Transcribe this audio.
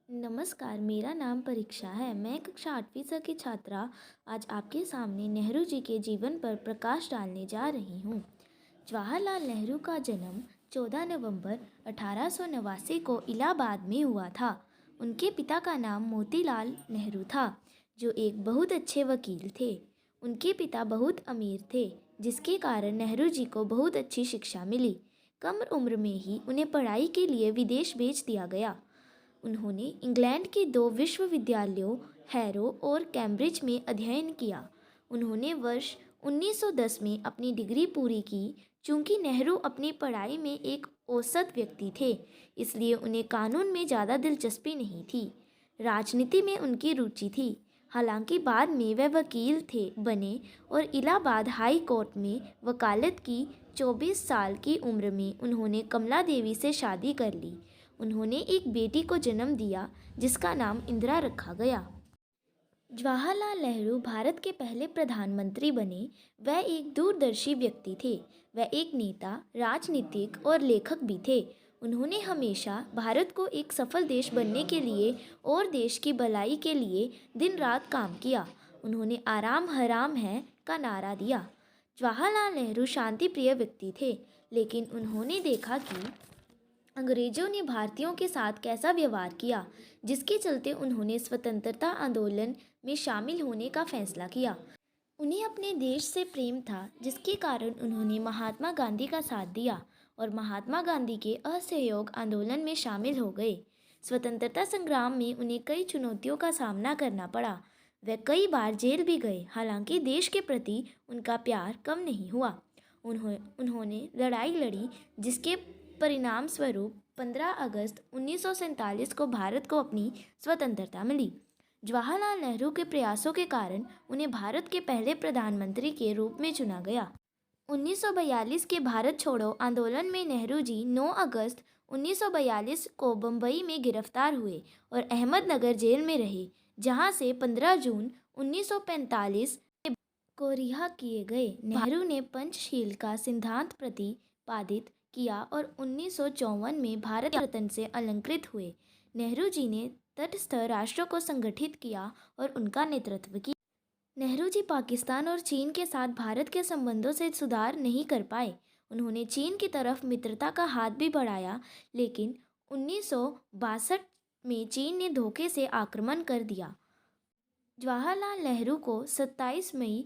नमस्कार, मेरा नाम परीक्षा है। मैं कक्षा 8वीं स की छात्रा आज आपके सामने नेहरू जी के जीवन पर प्रकाश डालने जा रही हूँ। जवाहरलाल नेहरू का जन्म 14 नवंबर 1889 को इलाहाबाद में हुआ था। उनके पिता का नाम मोतीलाल नेहरू था, जो एक बहुत अच्छे वकील थे। उनके पिता बहुत अमीर थे, जिसके कारण नेहरू जी को बहुत अच्छी शिक्षा मिली। कम उम्र में ही उन्हें पढ़ाई के लिए विदेश भेज दिया गया। उन्होंने इंग्लैंड के दो विश्वविद्यालयों हैरो और कैम्ब्रिज में अध्ययन किया। उन्होंने वर्ष 1910 में अपनी डिग्री पूरी की। चूंकि नेहरू अपनी पढ़ाई में एक औसत व्यक्ति थे, इसलिए उन्हें कानून में ज़्यादा दिलचस्पी नहीं थी। राजनीति में उनकी रुचि थी। हालांकि बाद में वह वकील थे बने और इलाहाबाद हाई कोर्ट में वकालत की। 24 साल की उम्र में उन्होंने कमला देवी से शादी कर ली। उन्होंने एक बेटी को जन्म दिया, जिसका नाम इंदिरा रखा गया। जवाहरलाल नेहरू भारत के पहले प्रधानमंत्री बने। वह एक दूरदर्शी व्यक्ति थे। वह एक नेता, राजनीतिक और लेखक भी थे। उन्होंने हमेशा भारत को एक सफल देश बनने के लिए और देश की भलाई के लिए दिन रात काम किया। उन्होंने आराम हराम है का नारा दिया। जवाहरलाल नेहरू शांति प्रिय व्यक्ति थे, लेकिन उन्होंने देखा कि अंग्रेजों ने भारतीयों के साथ कैसा व्यवहार किया, जिसके चलते उन्होंने स्वतंत्रता आंदोलन में शामिल होने का फैसला किया। उन्हें अपने देश से प्रेम था, जिसके कारण उन्होंने महात्मा गांधी का साथ दिया और महात्मा गांधी के असहयोग आंदोलन में शामिल हो गए। स्वतंत्रता संग्राम में उन्हें कई चुनौतियों का सामना करना पड़ा। वे कई बार जेल भी गए। हालांकि देश के प्रति उनका प्यार कम नहीं हुआ। उन्होंने लड़ाई लड़ी, जिसके परिणाम स्वरूप 15 अगस्त 1947 को भारत को अपनी स्वतंत्रता मिली। जवाहरलाल नेहरू के प्रयासों के कारण उन्हें भारत के पहले प्रधानमंत्री के रूप में चुना गया। 1942 के भारत छोड़ो आंदोलन में नेहरू जी 9 अगस्त 1942 को बम्बई में गिरफ्तार हुए और अहमदनगर जेल में रहे, जहां से 15 जून 1945 को रिहा किए गए। नेहरू ने पंचशील का सिद्धांत प्रतिपादित किया और 1954 में भारत रत्न से अलंकृत हुए। नेहरू जी ने तटस्थ राष्ट्रों को संगठित किया और उनका नेतृत्व किया। नेहरू जी पाकिस्तान और चीन के साथ भारत के संबंधों से सुधार नहीं कर पाए। उन्होंने चीन की तरफ मित्रता का हाथ भी बढ़ाया, लेकिन 1962 में चीन ने धोखे से आक्रमण कर दिया। जवाहरलाल नेहरू को 27 मई